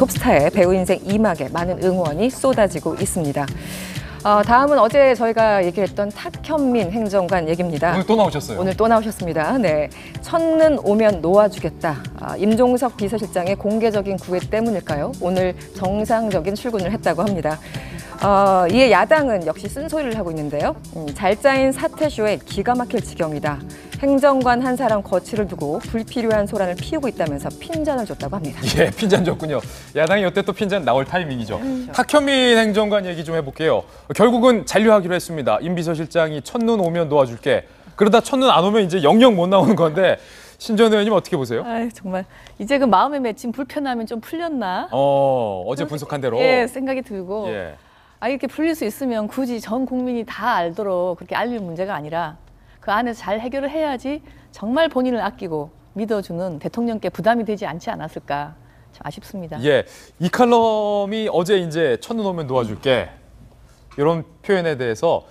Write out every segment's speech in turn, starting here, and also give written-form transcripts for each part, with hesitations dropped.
톱스타의 배우 인생 2막에 많은 응원이 쏟아지고 있습니다. 다음은 어제 저희가 얘기했던 탁현민 행정관 얘기입니다. 오늘 또 나오셨어요. 오늘 또 나오셨습니다. 네, 첫눈 오면 놓아주겠다. 임종석 비서실장의 공개적인 구애 때문일까요? 오늘 정상적인 출근을 했다고 합니다. 이에 야당은 역시 쓴소리를 하고 있는데요. 잘 짜인 사퇴쇼에 기가 막힐 지경이다. 행정관 한 사람 거취를 두고 불필요한 소란을 피우고 있다면서 핀잔을 줬다고 합니다. 예, 핀잔 줬군요. 야당이 이때 또 핀잔 나올 타이밍이죠. 탁현민 행정관 얘기 좀 해볼게요. 결국은 잔류하기로 했습니다. 임 비서실장이 첫눈 오면 놓아줄게. 그러다 첫눈 안 오면 이제 영영 못 나오는 건데 신전 의원님 어떻게 보세요? 정말 이제 그 마음에 맺힌 불편함이 좀 풀렸나? 어제 분석한 대로. 예, 생각이 들고. 예. 이렇게 풀릴 수 있으면 굳이 전 국민이 다 알도록 그렇게 알릴 문제가 아니라 그 안에서 잘 해결을 해야지 정말 본인을 아끼고 믿어주는 대통령께 부담이 되지 않지 않았을까 좀 아쉽습니다. 예, 이 칼럼이 어제 이제 첫눈 오면 놓아줄게 이런 표현에 대해서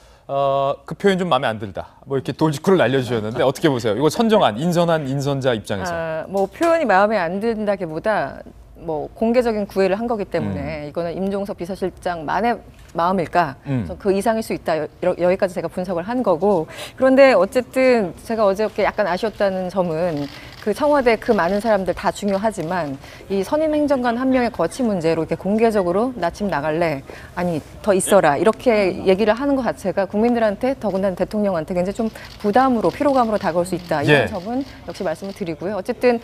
그 표현 좀 마음에 안 들다. 뭐 이렇게 돌직구를 날려주셨는데 어떻게 보세요? 이거 선정한 인선한 인선자 입장에서. 뭐 표현이 마음에 안 든다기보다 뭐 공개적인 구애를 한 거기 때문에 이거는 임종석 비서실장만의 마음일까? 그 이상일 수 있다. 여기까지 제가 분석을 한 거고. 그런데 어쨌든 제가 어저께 약간 아쉬웠다는 점은 그 청와대 그 많은 사람들 다 중요하지만 이 선임 행정관 한 명의 거취 문제로 이렇게 공개적으로 나 집 나갈래? 아니 더 있어라. 이렇게 얘기를 하는 것 자체가 국민들한테 더군다나 대통령한테 굉장히 좀 부담으로 피로감으로 다가올 수 있다. 이런 점은 역시 말씀을 드리고요. 어쨌든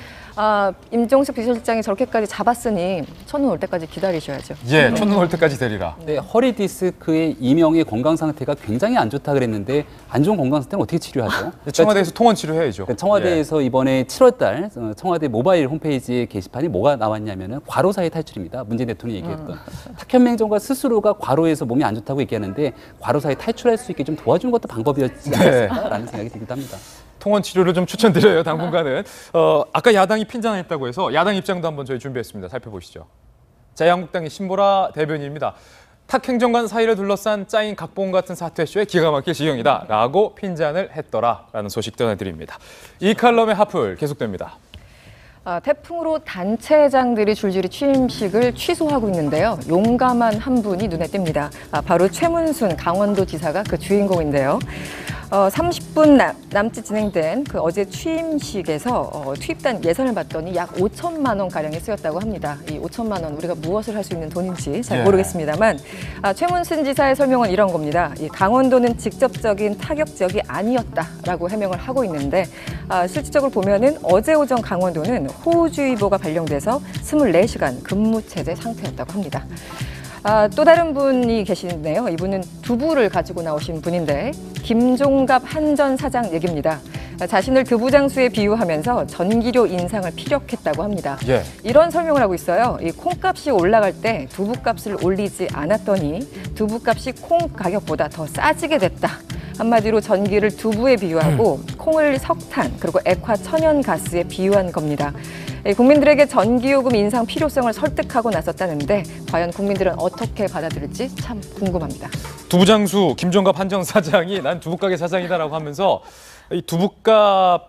임종석 비서실장이 저렇게까지 잡았으니 첫눈 올 때까지 기다리셔야죠. 예, 첫눈 올 때까지 데리라. 네, 허리 디스크의 이명의 건강 상태가 굉장히 안 좋다 그랬는데 안 좋은 건강 상태는 어떻게 치료하죠? 청와대에서 통원 치료해야죠. 청와대에서 이번에 7월달 청와대 모바일 홈페이지에 게시판이 뭐가 나왔냐면은 과로사의 탈출입니다. 문재인 대통령이 얘기했던 탁현민 행정관 스스로가 과로에서 몸이 안 좋다고 얘기하는데 과로사에 탈출할 수 있게 좀 도와주는 것도 방법이었지 않을까라는 생각이 들기도 합니다. 통원 치료를 좀 추천드려요, 당분간은. 아까 야당이 핀잔했다고 해서 야당 입장도 한번 저희 준비했습니다. 살펴보시죠. 자유한국당의 신보라 대변인입니다. 탁 행정관 사이를 둘러싼 짜인 각본 같은 사퇴쇼에 기가 막힐 지경이다 라고 핀잔을 했더라라는 소식 전해드립니다. 이 칼럼의 하풀 계속됩니다. 태풍으로 단체장들이 줄줄이 취임식을 취소하고 있는데요. 용감한 한 분이 눈에 띕니다. 바로 최문순 강원도지사가 그 주인공인데요. 30분 남짓 진행된 그 어제 취임식에서 투입단 예산을 봤더니 약 5천만 원 가량이 쓰였다고 합니다. 이 5천만 원 우리가 무엇을 할 수 있는 돈인지 잘 모르겠습니다만 최문순 지사의 설명은 이런 겁니다. 이 강원도는 직접적인 타격 지역이 아니었다라고 해명을 하고 있는데 실질적으로 보면은 어제 오전 강원도는 호우주의보가 발령돼서 24시간 근무체제 상태였다고 합니다. 또 다른 분이 계시네요. 이분은 두부를 가지고 나오신 분인데 김종갑 한전 사장 얘기입니다. 자신을 두부장수에 비유하면서 전기료 인상을 피력했다고 합니다. 이런 설명을 하고 있어요. 이 콩값이 올라갈 때 두부값을 올리지 않았더니 두부값이 콩 가격보다 더 싸지게 됐다. 한마디로 전기를 두부에 비유하고 콩을 석탄 그리고 액화 천연가스에 비유한 겁니다. 국민들에게 전기요금 인상 필요성을 설득하고 나섰다는데 과연 국민들은 어떻게 받아들일지 참 궁금합니다. 두부장수 김종갑 한전 사장이 난 두부가게 사장이다라고 하면서 이 두부값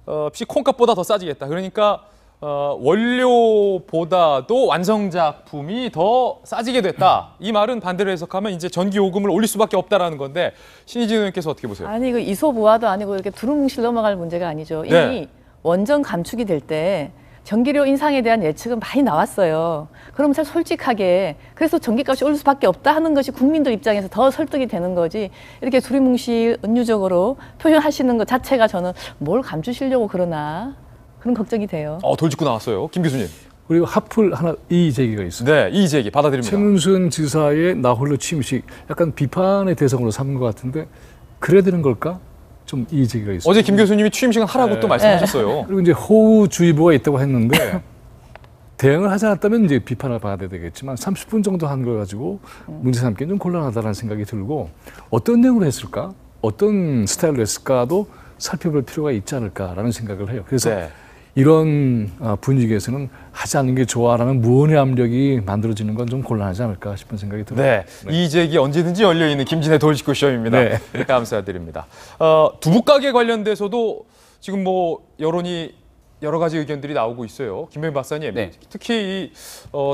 없이 콩값보다 더 싸지겠다. 그러니까 원료보다도 완성작품이 더 싸지게 됐다. 이 말은 반대로 해석하면 이제 전기요금을 올릴 수밖에 없다라는 건데 신희진 의원께서 어떻게 보세요? 아니 이거 이소부화도 아니고 이렇게 두루뭉실 넘어갈 문제가 아니죠. 이미 원전 감축이 될 때 전기료 인상에 대한 예측은 많이 나왔어요. 그럼 잘 솔직하게 그래서 전기값이 오를 수밖에 없다 하는 것이 국민들 입장에서 더 설득이 되는 거지 이렇게 두루뭉실 은유적으로 표현하시는 것 자체가 저는 뭘 감추시려고 그러나 그런 걱정이 돼요. 돌직구 나왔어요. 김 교수님. 그리고 하풀 하나 이의 제기가 있습니다. 네, 이의 제기 받아들입니다. 최문순 지사의 나홀로 취임식 약간 비판의 대상으로 삼은 것 같은데 그래야 되는 걸까? 좀 이의 제기가 있습니다. 어제 김 교수님이 취임식은 하라고 또 말씀하셨어요. 그리고 이제 호우주의보가 있다고 했는데 대응을 하지 않았다면 이제 비판을 받아야 되겠지만 30분 정도 한 걸 가지고 문제 삼기는 좀 곤란하다는 생각이 들고 어떤 내용으로 했을까? 어떤 스타일로 했을까도 살펴볼 필요가 있지 않을까라는 생각을 해요. 그래서 이런 분위기에서는 하지 않는 게 좋아라는 무언의 압력이 만들어지는 건 좀 곤란하지 않을까 싶은 생각이 들어요. 이의 제기 언제든지 열려있는 김진애 돌직구 쇼입니다. 감사드립니다. 두부가게 관련돼서도 지금 뭐 여론이 여러 가지 의견들이 나오고 있어요. 김병민 박사님, 네. 특히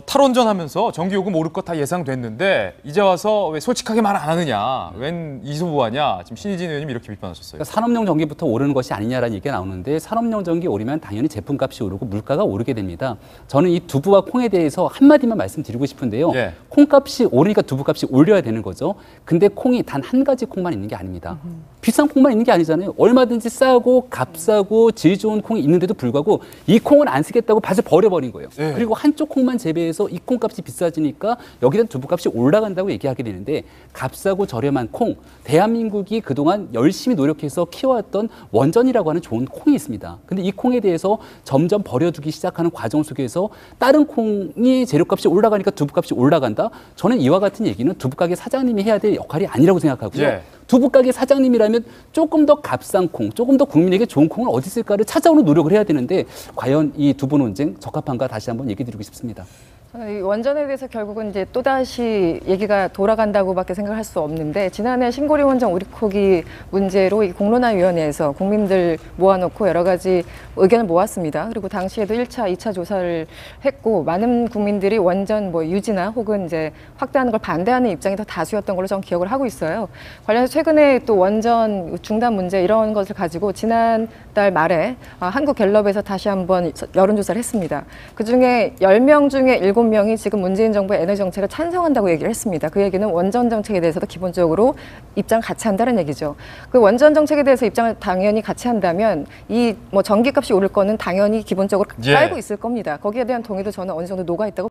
탈원전하면서 전기요금 오를 것 다 예상됐는데 이제 와서 왜 솔직하게 말 안 하느냐, 웬 이소부하냐, 지금 신희진 의원님 이렇게 비판하셨어요. 그러니까 산업용 전기부터 오르는 것이 아니냐라는 얘기가 나오는데 산업용 전기 오르면 당연히 제품값이 오르고 물가가 오르게 됩니다. 저는 이 두부와 콩에 대해서 한마디만 말씀드리고 싶은데요. 예. 콩값이 오르니까 두부값이 올려야 되는 거죠. 근데 콩이 단 한 가지 콩만 있는 게 아닙니다. 비싼 콩만 있는 게 아니잖아요. 얼마든지 싸고 값싸고 질 좋은 콩이 있는데도 불구하고 이 콩은 안 쓰겠다고 밭을 버려버린 거예요. 예. 그리고 한쪽 콩만 재배해서 이 콩값이 비싸지니까 여기다 두부값이 올라간다고 얘기하게 되는데 값싸고 저렴한 콩, 대한민국이 그동안 열심히 노력해서 키워왔던 원전이라고 하는 좋은 콩이 있습니다. 근데 이 콩에 대해서 점점 버려두기 시작하는 과정 속에서 다른 콩이 재료값이 올라가니까 두부값이 올라간다? 저는 이와 같은 얘기는 두부가게 사장님이 해야 될 역할이 아니라고 생각하고요. 예. 두부가게 사장님이라면 조금 더 값싼 콩, 조금 더 국민에게 좋은 콩은 어디 있을까를 찾아오는 노력을 해야 되는데 과연 이 두부 논쟁 적합한가 다시 한번 얘기 드리고 싶습니다. 이 원전에 대해서 결국은 이제 또다시 얘기가 돌아간다고밖에 생각할 수 없는데 지난해 신고리 원전 오리코기 문제로 이 공론화위원회에서 국민들 모아놓고 여러 가지 의견을 모았습니다. 그리고 당시에도 1차, 2차 조사를 했고 많은 국민들이 원전 뭐 유지나 혹은 이제 확대하는 걸 반대하는 입장이 더 다수였던 걸로 저는 기억을 하고 있어요. 관련해서 최근에 또 원전 중단 문제 이런 것을 가지고 지난달 말에 한국갤럽에서 다시 한번 여론조사를 했습니다. 그중에 10명 중에 7명이 지금 문재인 정부의 에너지 정책을 찬성한다고 얘기를 했습니다. 그 얘기는 원전 정책에 대해서도 기본적으로 입장을 같이 한다는 얘기죠. 그 원전 정책에 대해서 입장을 당연히 같이 한다면 이 뭐 전기값이 오를 거는 당연히 기본적으로 예. 깔고 있을 겁니다. 거기에 대한 동의도 저는 어느 정도 녹아 있다고